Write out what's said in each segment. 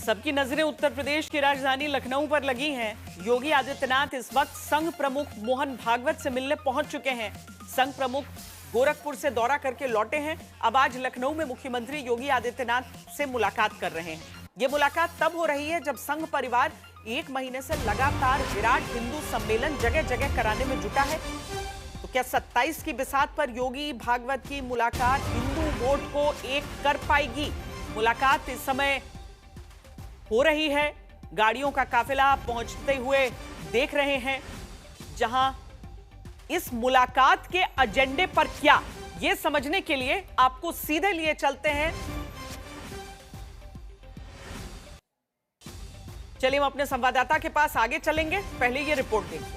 सबकी नजरें उत्तर प्रदेश की राजधानी लखनऊ पर लगी हैं। योगी आदित्यनाथ इस वक्त संघ प्रमुख मोहन भागवत से मिलने पहुंच चुके हैं। संघ प्रमुख गोरखपुर से दौरा करके लौटे हैं। अब आज लखनऊ में मुख्यमंत्री योगी आदित्यनाथ से मुलाकात कर रहे हैं। ये मुलाकात तब हो रही है जब संघ परिवार 1 महीने से लगातार विराट हिंदू सम्मेलन जगह जगह कराने में जुटा है। तो क्या 27 की बिसात पर योगी भागवत की मुलाकात हिंदू वोट को एक कर पाएगी? मुलाकात इस समय हो रही है। गाड़ियों का काफिला पहुंचते हुए देख रहे हैं। जहां इस मुलाकात के एजेंडे पर क्या, यह समझने के लिए आपको सीधे लिए चलते हैं। चलिए हम अपने संवाददाता के पास आगे चलेंगे। पहले ये रिपोर्ट देखिए।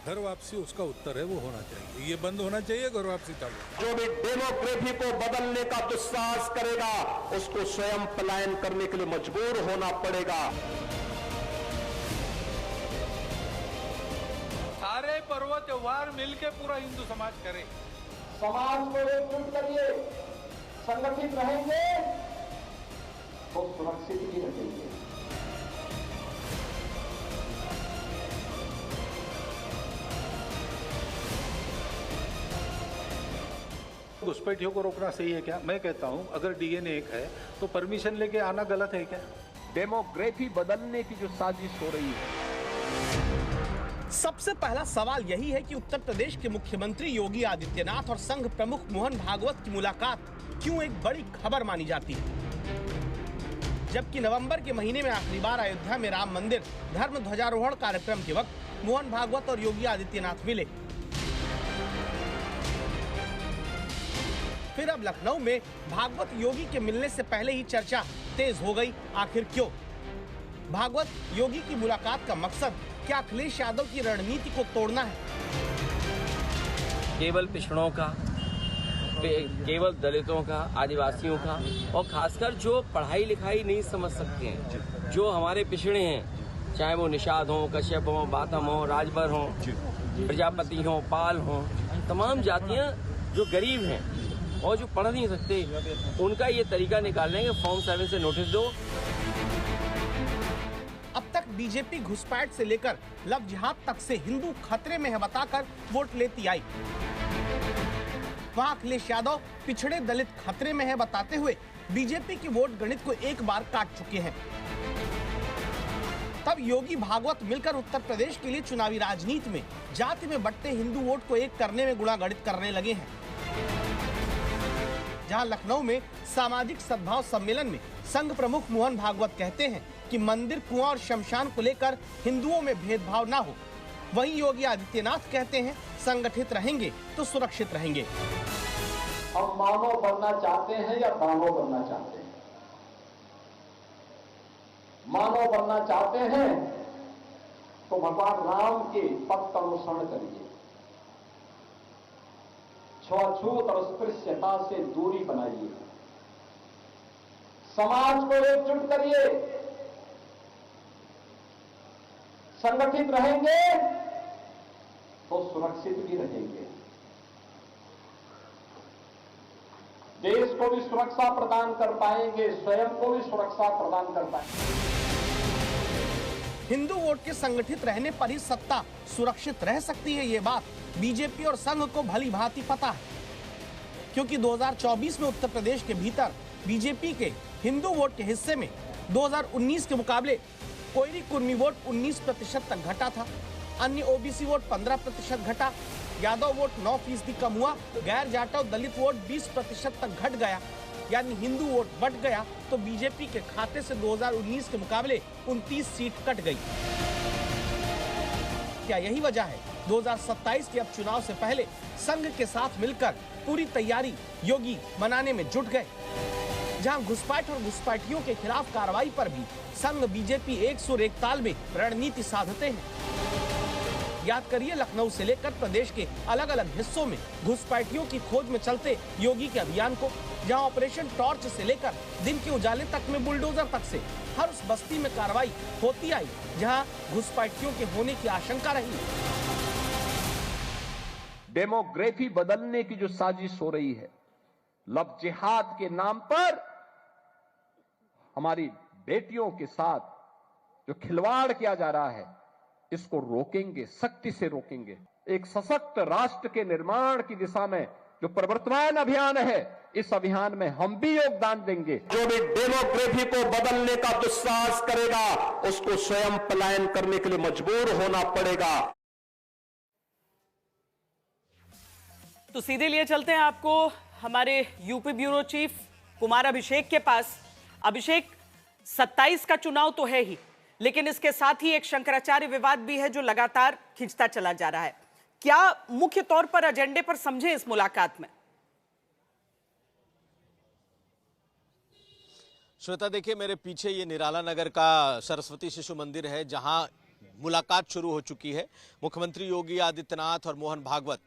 घर वापसी उसका उत्तर है, वो होना चाहिए। ये बंद होना चाहिए, घर वापसी चालू। जो भी डेमोग्राफी को बदलने का दुस्साहस करेगा उसको स्वयं पलायन करने के लिए मजबूर होना पड़ेगा। सारे पर्व त्योहार मिलके पूरा हिंदू समाज करे। समाज को एकजुट करिए, संगठित रहेंगे तो सुरक्षित भी रहेंगे। घुसपैठियों को रोकना सही है क्या? मैं कहता हूं अगर डीएनए एक है तो परमिशन लेके आना गलत है क्या? डेमोग्राफी बदलने की जो साजिश हो रही है। सबसे पहला सवाल यही है कि उत्तर प्रदेश के मुख्यमंत्री योगी आदित्यनाथ और संघ प्रमुख मोहन भागवत की मुलाकात क्यों एक बड़ी खबर मानी जाती है, जबकि नवंबर के महीने में आखिरी बार अयोध्या में राम मंदिर धर्म ध्वजारोहण कार्यक्रम के वक्त मोहन भागवत और योगी आदित्यनाथ मिले। फिर अब लखनऊ में भागवत योगी के मिलने से पहले ही चर्चा तेज हो गई। आखिर क्यों? भागवत योगी की मुलाकात का मकसद क्या अखिलेश यादव की रणनीति को तोड़ना है? केवल पिछड़ों का, केवल दलितों का, आदिवासियों का, और खासकर जो पढ़ाई लिखाई नहीं समझ सकते हैं, जो हमारे पिछड़े हैं, चाहे वो निषाद हो, कश्यप हो, बातम हो, राजभर हो, प्रजापति हो, पाल हो, तमाम जातियां जो गरीब हैं और जो पढ़ नहीं सकते, उनका ये तरीका निकालने के फॉर्म 7 से नोटिस दो। अब तक बीजेपी घुसपैठ से लेकर लव जिहाद तक से हिंदू खतरे में है बताकर वोट लेती आई। वहां अखिलेश यादव पिछड़े दलित खतरे में है बताते हुए बीजेपी की वोट गणित को एक बार काट चुके हैं। तब योगी भागवत मिलकर उत्तर प्रदेश के लिए चुनावी राजनीति में जाति में बंटते हिंदू वोट को एक करने में गुणा गणित करने लगे हैं। जहां लखनऊ में सामाजिक सद्भाव सम्मेलन में संघ प्रमुख मोहन भागवत कहते हैं कि मंदिर, कुआं और शमशान को लेकर हिंदुओं में भेदभाव ना हो, वहीं योगी आदित्यनाथ कहते हैं संगठित रहेंगे तो सुरक्षित रहेंगे। हम मानव बनना चाहते हैं या दानव बनना चाहते हैं? मानव बनना चाहते हैं तो भगवान राम के पथ का अनुसरण करिए, छुआछूत और अस्पृश्यता से दूरी बनाइए, समाज को एकजुट करिए, संगठित रहेंगे तो सुरक्षित भी रहेंगे। देश को भी सुरक्षा प्रदान कर पाएंगे, स्वयं को भी सुरक्षा प्रदान कर पाएंगे। हिंदू वोट के संगठित रहने पर ही सत्ता सुरक्षित रह सकती है, ये बात बीजेपी और संघ को भली भांति पता है, क्योंकि 2024 में उत्तर प्रदेश के भीतर बीजेपी के हिंदू वोट के हिस्से में 2019 के मुकाबले कोयरी कुर्मी वोट 19% तक घटा था, अन्य ओबीसी वोट 15% घटा, यादव वोट 9% कम हुआ, गैर जाटव दलित वोट 20% तक घट गया, यानी हिंदू वोट बढ़ गया तो बीजेपी के खाते से 2019 के मुकाबले 29 सीट कट गई। क्या यही वजह है 2027 के अब चुनाव से पहले संघ के साथ मिलकर पूरी तैयारी योगी मनाने में जुट गए? जहां घुसपैठ और घुसपैठियों के खिलाफ कार्रवाई पर भी संघ बीजेपी एक सुर एक ताल में रणनीति साधते हैं। याद करिए, लखनऊ से लेकर प्रदेश के अलग अलग हिस्सों में घुसपैठियों की खोज में चलते योगी के अभियान को, जहां ऑपरेशन टॉर्च से लेकर दिन के उजाले तक में बुलडोजर तक से हर उस बस्ती में कार्रवाई होती आई जहां घुसपैठियों के होने की आशंका रही। डेमोग्राफी बदलने की जो साजिश हो रही है, लव जिहाद के नाम पर हमारी बेटियों के साथ जो खिलवाड़ किया जा रहा है, इसको रोकेंगे, सख्ती से रोकेंगे। एक सशक्त राष्ट्र के निर्माण की दिशा में जो प्रवर्तमान अभियान है, इस अभियान में हम भी योगदान देंगे। जो भी डेमोग्राफी को बदलने का दुस्साहस करेगा, उसको स्वयं पलायन करने के लिए मजबूर होना पड़ेगा। तो सीधे लिए चलते हैं आपको हमारे UP bureau chief Kumar Abhishek के पास। अभिषेक, 27 का चुनाव तो है ही, लेकिन इसके साथ ही एक शंकराचार्य विवाद भी है जो लगातार खिंचता चला जा रहा है। क्या मुख्य तौर पर एजेंडे पर समझे इस मुलाकात में? श्वेता, देखिए मेरे पीछे ये निराला नगर का सरस्वती शिशु मंदिर है, जहां मुलाकात शुरू हो चुकी है। मुख्यमंत्री योगी आदित्यनाथ और मोहन भागवत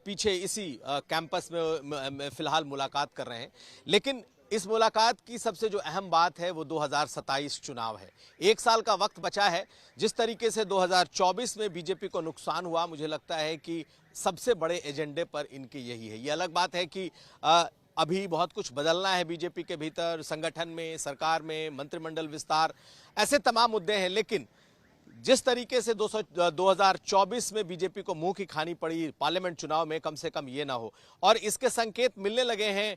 पीछे इसी कैंपस में फिलहाल मुलाकात कर रहे हैं। लेकिन इस मुलाकात की सबसे जो अहम बात है वो 2027 चुनाव है। 1 साल का वक्त बचा है। जिस तरीके से 2024 में बीजेपी को नुकसान हुआ, मुझे लगता है कि सबसे बड़े एजेंडे पर इनके यही है। ये अलग बात है कि अभी बहुत कुछ बदलना है बीजेपी के भीतर, संगठन में, सरकार में, मंत्रिमंडल विस्तार, ऐसे तमाम मुद्दे हैं। लेकिन जिस तरीके से 2024 में बीजेपी को मुंह की खानी पड़ी पार्लियामेंट चुनाव में, कम से कम ये ना हो। और इसके संकेत मिलने लगे हैं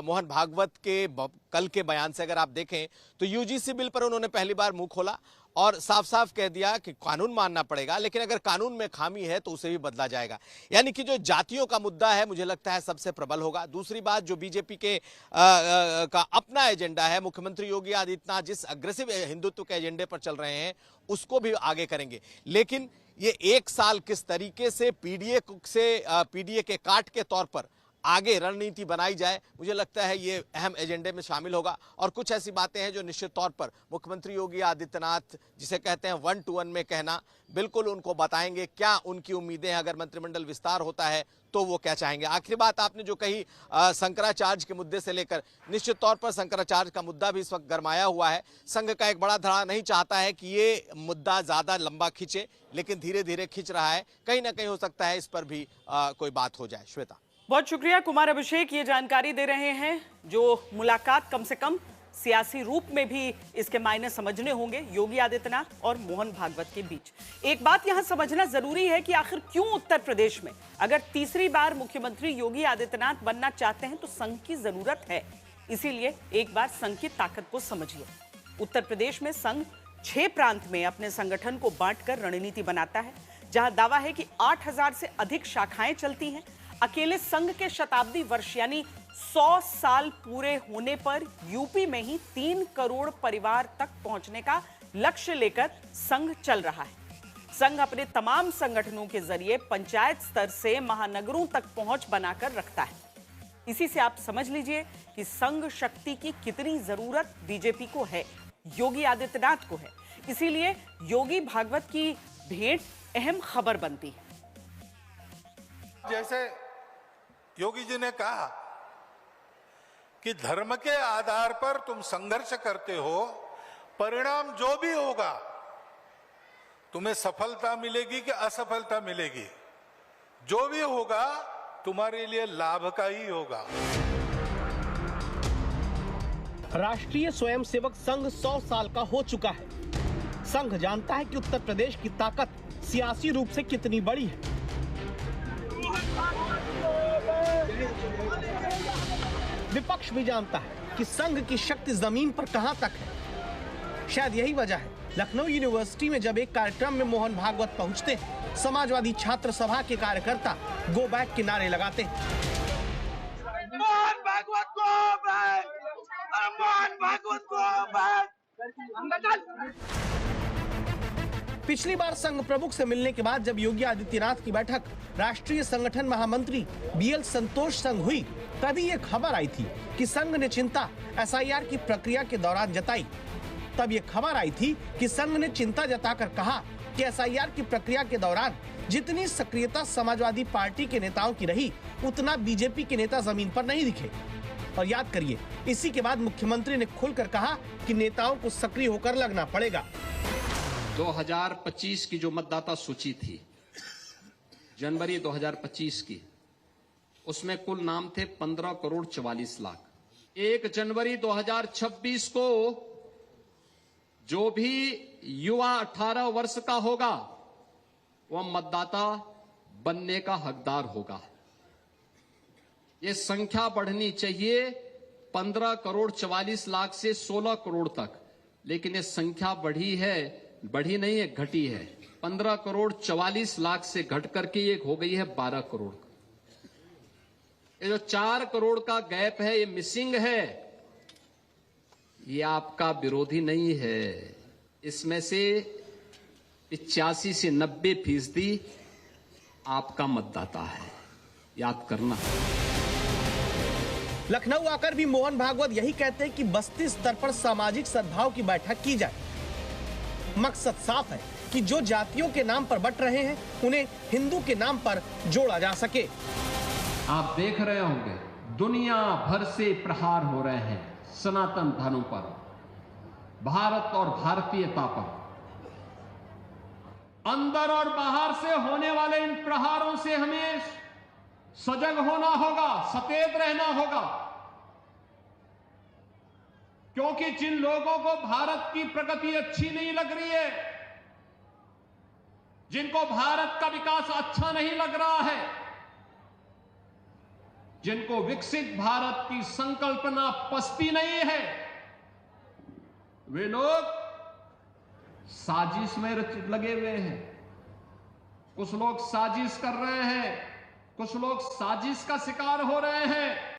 मोहन भागवत के कल के बयान से। अगर आप देखें तो यूजीसी बिल पर उन्होंने पहली बार मुंह खोला और साफ साफ कह दिया कि कानून मानना पड़ेगा, लेकिन अगर कानून में खामी है तो उसे भी बदला जाएगा। यानी कि जो जातियों का मुद्दा है, मुझे लगता है सबसे प्रबल होगा। दूसरी बात, जो बीजेपी के का अपना एजेंडा है, मुख्यमंत्री योगी आदित्यनाथ जिस अग्रेसिव हिंदुत्व के एजेंडे पर चल रहे हैं, उसको भी आगे करेंगे। लेकिन ये 1 साल किस तरीके से पीडीए के काट के तौर पर आगे रणनीति बनाई जाए, मुझे लगता है ये अहम एजेंडे में शामिल होगा। और कुछ ऐसी बातें हैं जो निश्चित तौर पर मुख्यमंत्री योगी आदित्यनाथ, जिसे कहते हैं 1 to 1 में कहना, बिल्कुल उनको बताएंगे क्या उनकी उम्मीदें हैं। अगर मंत्रिमंडल विस्तार होता है तो वो क्या चाहेंगे। आखिरी बात आपने जो कही शंकराचार्य के मुद्दे से लेकर, निश्चित तौर पर शंकराचार्य का मुद्दा भी इस वक्त गरमाया हुआ है। संघ का एक बड़ा धड़ा नहीं चाहता है कि ये मुद्दा ज्यादा लंबा खींचे, लेकिन धीरे धीरे खींच रहा है। कहीं ना कहीं हो सकता है इस पर भी कोई बात हो जाए। श्वेता, बहुत शुक्रिया कुमार अभिषेक, ये जानकारी दे रहे हैं। जो मुलाकात कम से कम सियासी रूप में भी इसके मायने समझने होंगे योगी आदित्यनाथ और मोहन भागवत के बीच। एक बात यहां समझना जरूरी है कि आखिर क्यों उत्तर प्रदेश में अगर तीसरी बार मुख्यमंत्री योगी आदित्यनाथ बनना चाहते हैं तो संघ की जरूरत है। इसीलिए एक बार संघ की ताकत को समझिए। उत्तर प्रदेश में संघ 6 प्रांत में अपने संगठन को बांटकर रणनीति बनाता है, जहां दावा है कि 8000 से अधिक शाखाएं चलती हैं। अकेले संघ के शताब्दी वर्ष यानी 100 साल पूरे होने पर यूपी में ही 3 करोड़ परिवार तक पहुंचने का लक्ष्य लेकर संघ चल रहा है। संघ अपने तमाम संगठनों के जरिए पंचायत स्तर से महानगरों तक पहुंच बनाकर रखता है। इसी से आप समझ लीजिए कि संघ शक्ति की कितनी जरूरत बीजेपी को है, योगी आदित्यनाथ को है। इसीलिए योगी भागवत की भेंट अहम खबर बनती है। जैसे योगी जी ने कहा कि धर्म के आधार पर तुम संघर्ष करते हो, परिणाम जो भी होगा तुम्हें सफलता मिलेगी कि असफलता मिलेगी, जो भी होगा तुम्हारे लिए लाभ का ही होगा। राष्ट्रीय स्वयंसेवक संघ 100 साल का हो चुका है। संघ जानता है कि उत्तर प्रदेश की ताकत सियासी रूप से कितनी बड़ी है। विपक्ष भी जानता है कि संघ की शक्ति जमीन पर कहां तक है। शायद यही वजह है लखनऊ यूनिवर्सिटी में जब एक कार्यक्रम में मोहन भागवत पहुंचते हैं, समाजवादी छात्र सभा के कार्यकर्ता गो बैक के नारे लगाते हैं। मोहन भागवत को बैक, मोहन भागवत को बैक। पिछली बार संघ प्रमुख से मिलने के बाद जब योगी आदित्यनाथ की बैठक राष्ट्रीय संगठन महामंत्री बीएल संतोष संघ हुई, तभी ये खबर आई थी कि संघ ने चिंता एसआईआर की प्रक्रिया के दौरान जताई। तब ये खबर आई थी कि संघ ने चिंता जताकर कहा कि एसआईआर की प्रक्रिया के दौरान जितनी सक्रियता समाजवादी पार्टी के नेताओं की रही, उतना बीजेपी के नेता जमीन पर नहीं दिखे। और याद करिए, इसी के बाद मुख्यमंत्री ने खुलकर कहा कि नेताओं को सक्रिय होकर लगना पड़ेगा। 2025 की जो मतदाता सूची थी, जनवरी 2025 की, उसमें कुल नाम थे 15,44,00,000। 1 जनवरी 2026 को जो भी युवा 18 वर्ष का होगा वह मतदाता बनने का हकदार होगा। ये संख्या बढ़नी चाहिए 15,44,00,000 से 16 करोड़ तक, लेकिन ये संख्या बढ़ी नहीं है, घटी है। 15,44,00,000 से घट करके ये हो गई है 12 करोड़। ये जो 4 करोड़ का गैप है, ये मिसिंग है, ये आपका विरोधी नहीं है। इसमें से 85 से 90% आपका मतदाता है, याद करना। लखनऊ आकर भी मोहन भागवत यही कहते हैं कि बस्ती स्तर पर सामाजिक सद्भाव की बैठक की जाए। मकसद साफ है कि जो जातियों के नाम पर बंट रहे हैं उन्हें हिंदू के नाम पर जोड़ा जा सके। आप देख रहे होंगे दुनिया भर से प्रहार हो रहे हैं सनातन धर्म पर, भारत और भारतीयता पर। अंदर और बाहर से होने वाले इन प्रहारों से हमें सजग होना होगा, सचेत रहना होगा, क्योंकि जिन लोगों को भारत की प्रगति अच्छी नहीं लग रही है, जिनको भारत का विकास अच्छा नहीं लग रहा है, जिनको विकसित भारत की संकल्पना पसती नहीं है, वे लोग साजिश में लगे हुए हैं। कुछ लोग साजिश कर रहे हैं, कुछ लोग साजिश का शिकार हो रहे हैं।